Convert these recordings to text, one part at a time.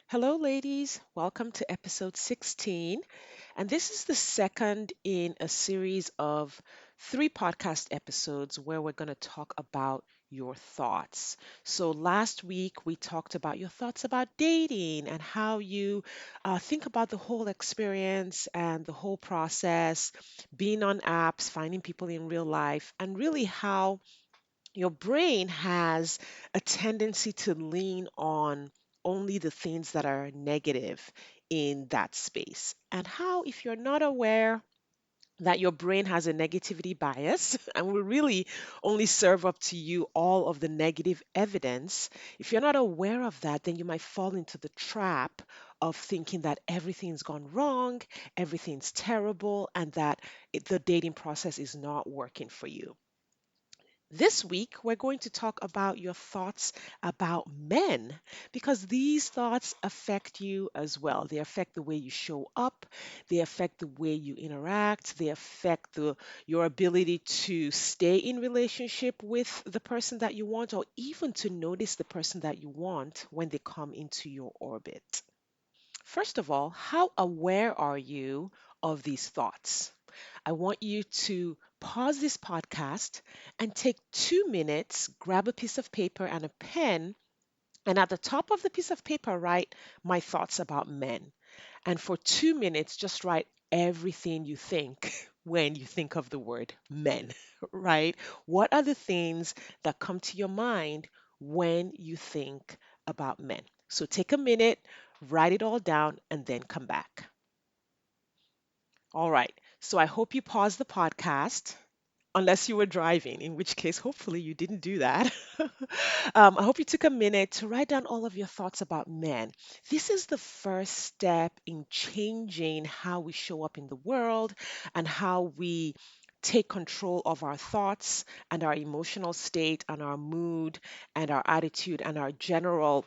Hello, ladies. Welcome to episode 16. And this is the second in a series of three podcast episodes where we're going to talk about your thoughts. So, last week we talked about your thoughts about dating and how you think about the whole experience and the whole process, being on apps, finding people in real life, and really how your brain has a tendency to lean on only the things that are negative in that space. And how, if you're not aware that your brain has a negativity bias and will really only serve up to you all of the negative evidence, if you're not aware of that, then you might fall into the trap of thinking that everything's gone wrong, everything's terrible, and that the dating process is not working for you. This week, we're going to talk about your thoughts about men because these thoughts affect you as well. They affect the way you show up, they affect the way you interact, they affect your ability to stay in relationship with the person that you want, or even to notice the person that you want when they come into your orbit. First of all, how aware are you of these thoughts? I want you to pause this podcast and take 2 minutes, grab a piece of paper and a pen, and at the top of the piece of paper, write my thoughts about men. And for 2 minutes, just write everything you think when you think of the word men, right? What are the things that come to your mind when you think about men? So take a minute, write it all down, and then come back. All right. So I hope you paused the podcast, unless you were driving, in which case, hopefully, you didn't do that. I hope you took a minute to write down all of your thoughts about men. This is the first step in changing how we show up in the world and how we take control of our thoughts and our emotional state and our mood and our attitude and our general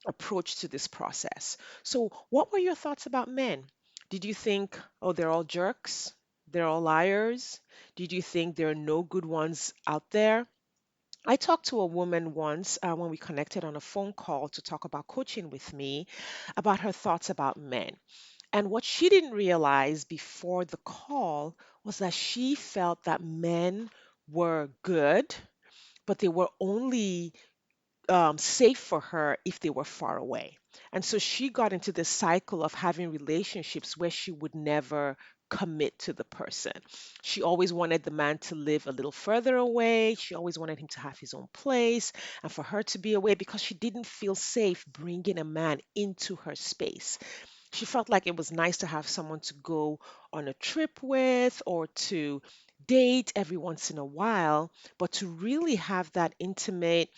approach to this process. So, what were your thoughts about men? Did you think, oh, they're all jerks? They're all liars? Did you think there are no good ones out there? I talked to a woman once when we connected on a phone call to talk about coaching with me about her thoughts about men. And what she didn't realize before the call was that she felt that men were good, but they were only safe for her if they were far away. And so she got into this cycle of having relationships where she would never commit to the person. She always wanted the man to live a little further away. She always wanted him to have his own place and for her to be away because she didn't feel safe bringing a man into her space. She felt like it was nice to have someone to go on a trip with or to date every once in a while, but to really have that intimate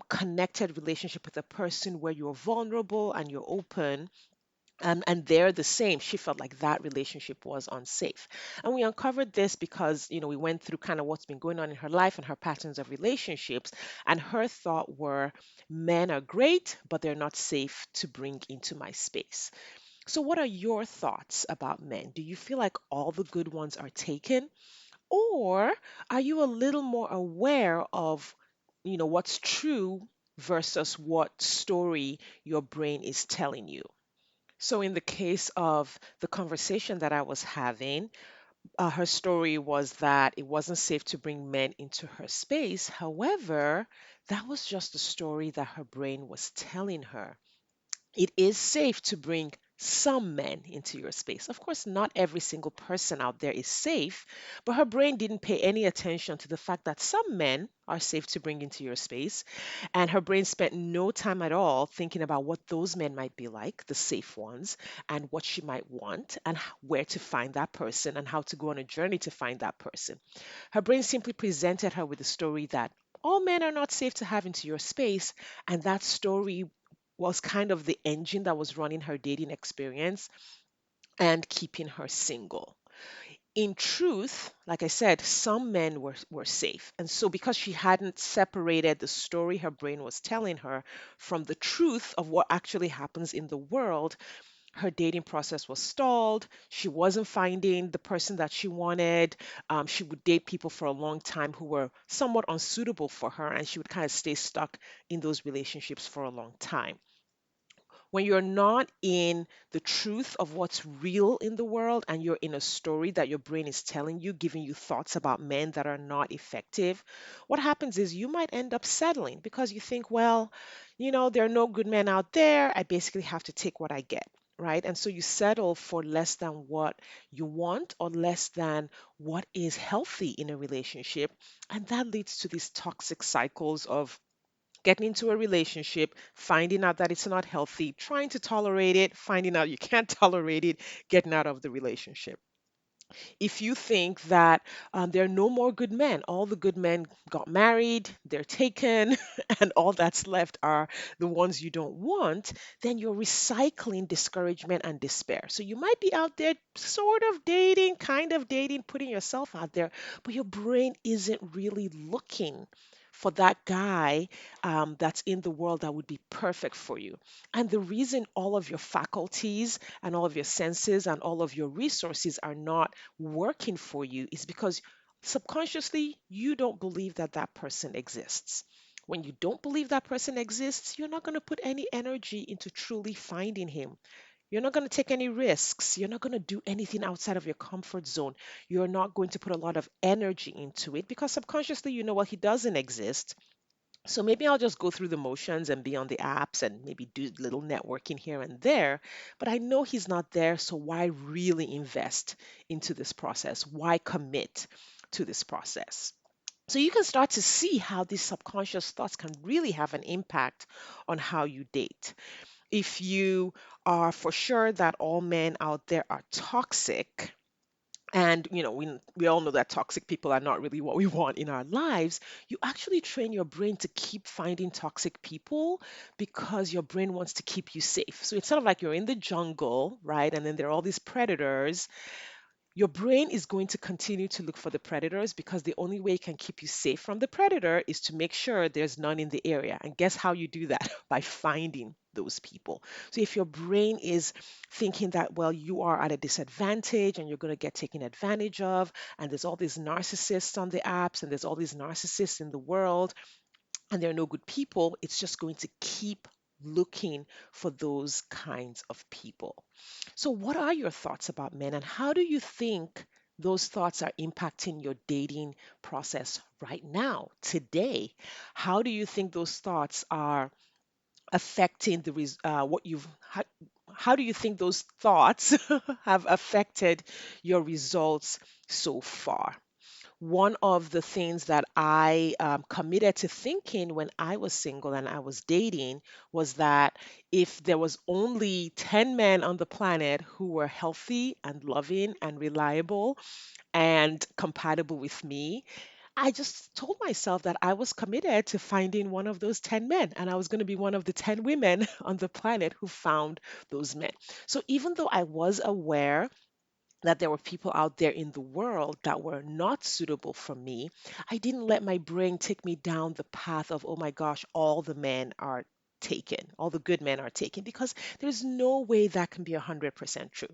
connected relationship with a person where you're vulnerable and you're open and they're the same. She felt like that relationship was unsafe. And we uncovered this because, we went through kind of what's been going on in her life and her patterns of relationships. And her thought were men are great, but they're not safe to bring into my space. So, what are your thoughts about men? Do you feel like all the good ones are taken? Or are you a little more aware of, what's true versus what story your brain is telling you? So, in the case of the conversation that I was having, her story was that it wasn't safe to bring men into her space. However, that was just a story that her brain was telling her. It is safe to bring some men into your space. Of course, not every single person out there is safe, but her brain didn't pay any attention to the fact that some men are safe to bring into your space. And her brain spent no time at all thinking about what those men might be like, the safe ones, and what she might want, and where to find that person, and how to go on a journey to find that person. Her brain simply presented her with a story that all men are not safe to have into your space, and that story was kind of the engine that was running her dating experience and keeping her single. In truth, like I said, some men were safe. And so, because she hadn't separated the story her brain was telling her from the truth of what actually happens in the world, her dating process was stalled. She wasn't finding the person that she wanted. She would date people for a long time who were somewhat unsuitable for her, and she would kind of stay stuck in those relationships for a long time. When you're not in the truth of what's real in the world and you're in a story that your brain is telling you, giving you thoughts about men that are not effective, what happens is you might end up settling because you think, well, there are no good men out there. I basically have to take what I get. Right. And so you settle for less than what you want or less than what is healthy in a relationship. And that leads to these toxic cycles of getting into a relationship, finding out that it's not healthy, trying to tolerate it, finding out you can't tolerate it, getting out of the relationship. If you think that there are no more good men, all the good men got married, they're taken, and all that's left are the ones you don't want, then you're recycling discouragement and despair. So you might be out there sort of dating, kind of dating, putting yourself out there, but your brain isn't really looking for that guy that's in the world that would be perfect for you. And the reason all of your faculties and all of your senses and all of your resources are not working for you is because subconsciously you don't believe that that person exists. When you don't believe that person exists, you're not going to put any energy into truly finding him. You're not going to take any risks. You're not going to do anything outside of your comfort zone. You're not going to put a lot of energy into it because subconsciously you know, well, he doesn't exist. So maybe I'll just go through the motions and be on the apps and maybe do little networking here and there. But I know he's not there. So why really invest into this process? Why commit to this process? So you can start to see how these subconscious thoughts can really have an impact on how you date. If you are for sure that all men out there are toxic, and we all know that toxic people are not really what we want in our lives, you actually train your brain to keep finding toxic people because your brain wants to keep you safe. So it's sort of like you're in the jungle, right? And then there are all these predators. Your brain is going to continue to look for the predators because the only way it can keep you safe from the predator is to make sure there's none in the area. And guess how you do that? By finding those people. So if your brain is thinking that, well, you are at a disadvantage and you're going to get taken advantage of, and there's all these narcissists on the apps, and there's all these narcissists in the world, and there are no good people, it's just going to keep looking for those kinds of people. So, what are your thoughts about men, and how do you think those thoughts are impacting your dating process right now, today? How do you think those thoughts are affecting what how do you think those thoughts have affected your results so far? One of the things that I committed to thinking when I was single and I was dating was that if there was only 10 men on the planet who were healthy and loving and reliable and compatible with me, I just told myself that I was committed to finding one of those 10 men, and I was going to be one of the 10 women on the planet who found those men. So even though I was aware that there were people out there in the world that were not suitable for me, I didn't let my brain take me down the path of, oh my gosh, all the men are taken, all the good men are taken, because there's no way that can be 100% true.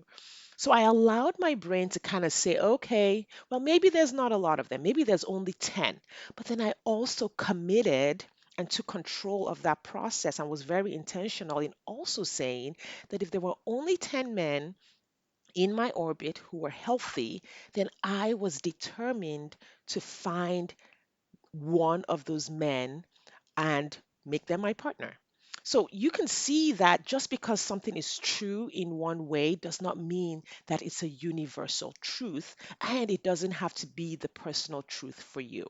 So I allowed my brain to kind of say, okay, well, maybe there's not a lot of them, maybe there's only 10. But then I also committed and took control of that process and was very intentional in also saying that if there were only 10 men in my orbit who were healthy, then I was determined to find one of those men and make them my partner. So you can see that just because something is true in one way does not mean that it's a universal truth, and it doesn't have to be the personal truth for you.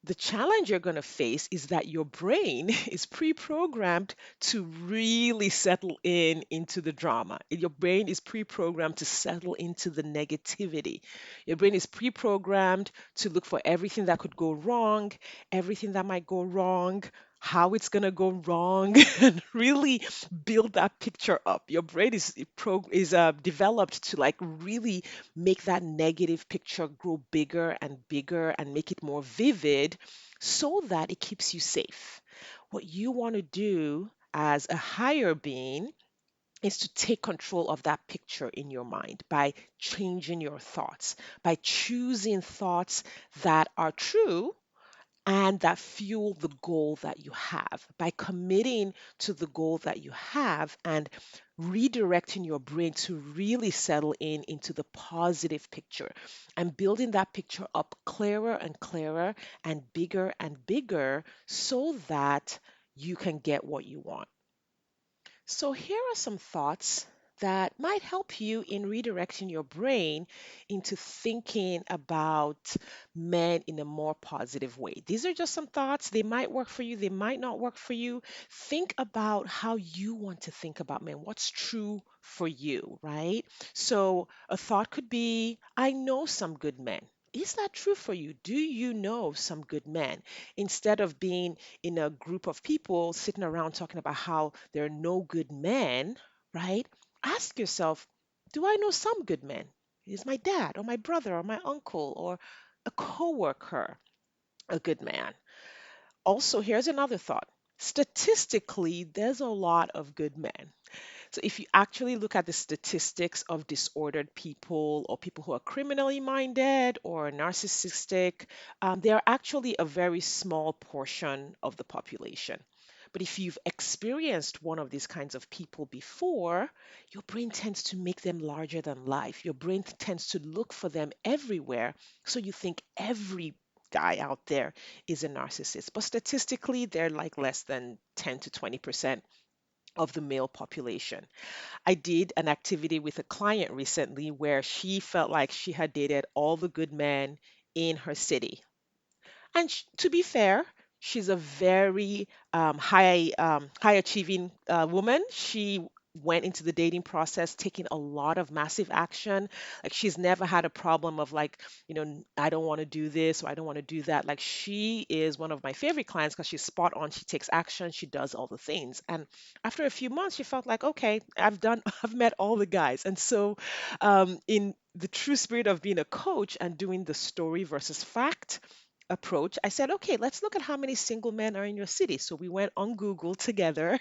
The challenge you're going to face is that your brain is pre-programmed to really settle into the drama. Your brain is pre-programmed to settle into the negativity. Your brain is pre-programmed to look for everything that could go wrong, everything that might go wrong, how it's going to go wrong, and really build that picture up. Your brain is developed to like really make that negative picture grow bigger and bigger and make it more vivid so that it keeps you safe. What you want to do as a higher being is to take control of that picture in your mind by changing your thoughts, by choosing thoughts that are true and that fuel the goal that you have. By committing to the goal that you have and redirecting your brain to really settle in into the positive picture and building that picture up clearer and clearer and bigger so that you can get what you want. So, here are some thoughts that might help you in redirecting your brain into thinking about men in a more positive way. These are just some thoughts. They might work for you, they might not work for you. Think about how you want to think about men, what's true for you, right? So, a thought could be I know some good men. Is that true for you? Do you know some good men? Instead of being in a group of people sitting around talking about how there are no good men, right? Ask yourself, do I know some good men? Is my dad or my brother or my uncle or a coworker a good man? Also, here's another thought. Statistically, there's a lot of good men. So if you actually look at the statistics of disordered people or people who are criminally minded or narcissistic, they are actually a very small portion of the population. But if you've experienced one of these kinds of people before, your brain tends to make them larger than life. Your brain tends to look for them everywhere. So you think every guy out there is a narcissist. But statistically, they're like less than 10 to 20% of the male population. I did an activity with a client recently where she felt like she had dated all the good men in her city. And to be fair, she's a very high achieving woman. She went into the dating process taking a lot of massive action. Like she's never had a problem of like, I don't want to do this or I don't want to do that. Like she is one of my favorite clients because she's spot on. She takes action. She does all the things. And after a few months, she felt like, okay, I've done, I've met all the guys. And so, in the true spirit of being a coach and doing the story versus fact approach, I said, okay, let's look at how many single men are in your city. So we went on Google together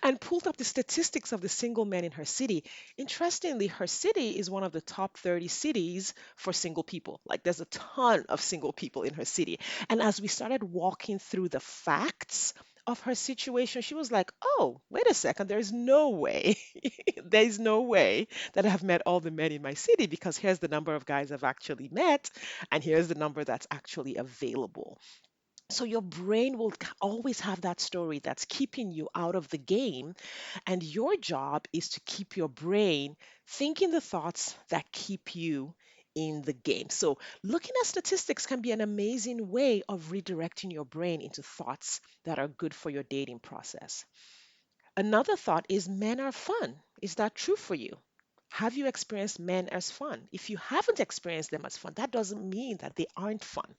and pulled up the statistics of the single men in her city. Interestingly, her city is one of the top 30 cities for single people. Like there's a ton of single people in her city. And as we started walking through the facts of her situation, she was like, oh, wait a second, there's no way, there's no way that I've met all the men in my city because here's the number of guys I've actually met, and here's the number that's actually available. So your brain will always have that story that's keeping you out of the game. And your job is to keep your brain thinking the thoughts that keep you in the game. So looking at statistics can be an amazing way of redirecting your brain into thoughts that are good for your dating process. Another thought is men are fun. Is that true for you? Have you experienced men as fun? If you haven't experienced them as fun, that doesn't mean that they aren't fun,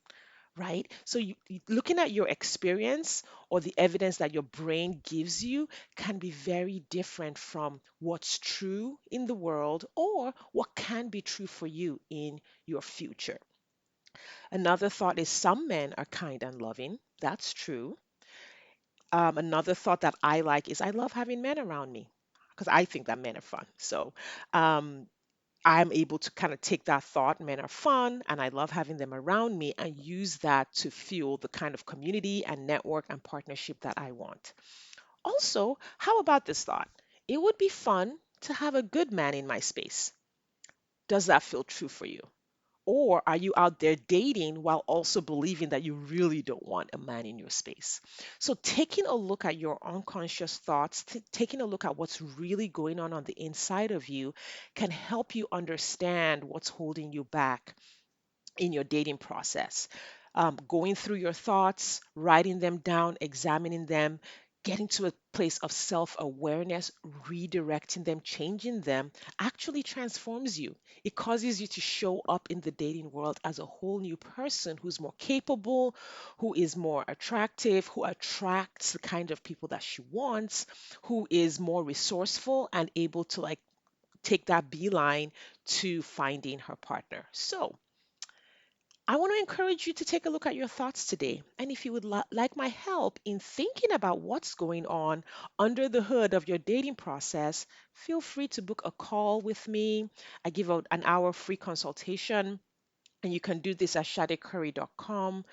right? So looking at your experience or the evidence that your brain gives you can be very different from what's true in the world or what can be true for you in your future. Another thought is some men are kind and loving. That's true. Another thought that I like is I love having men around me because I think that men are fun. So um, I'm able to kind of take that thought, men are fun, and I love having them around me, and use that to fuel the kind of community and network and partnership that I want. Also, how about this thought? It would be fun to have a good man in my space. Does that feel true for you? Or are you out there dating while also believing that you really don't want a man in your space? So, taking a look at your unconscious thoughts, taking a look at what's really going on the inside of you can help you understand what's holding you back in your dating process. Going through your thoughts, writing them down, examining them, getting to a place of self awareness, redirecting them, changing them actually transforms you. It causes you to show up in the dating world as a whole new person who's more capable, who is more attractive, who attracts the kind of people that she wants, who is more resourceful and able to like take that beeline to finding her partner. So, I want to encourage you to take a look at your thoughts today. And if you would like my help in thinking about what's going on under the hood of your dating process, feel free to book a call with me. I give out an hour free consultation, and you can do this at shadecurry.com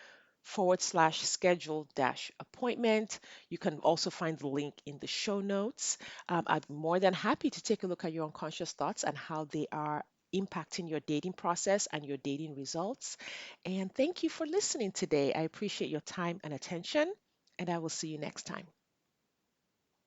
schedule dash appointment. You can also find the link in the show notes. I'm more than happy to take a look at your unconscious thoughts and how they are impacting your dating process and your dating results. And thank you for listening today. I appreciate your time and attention, and I will see you next time.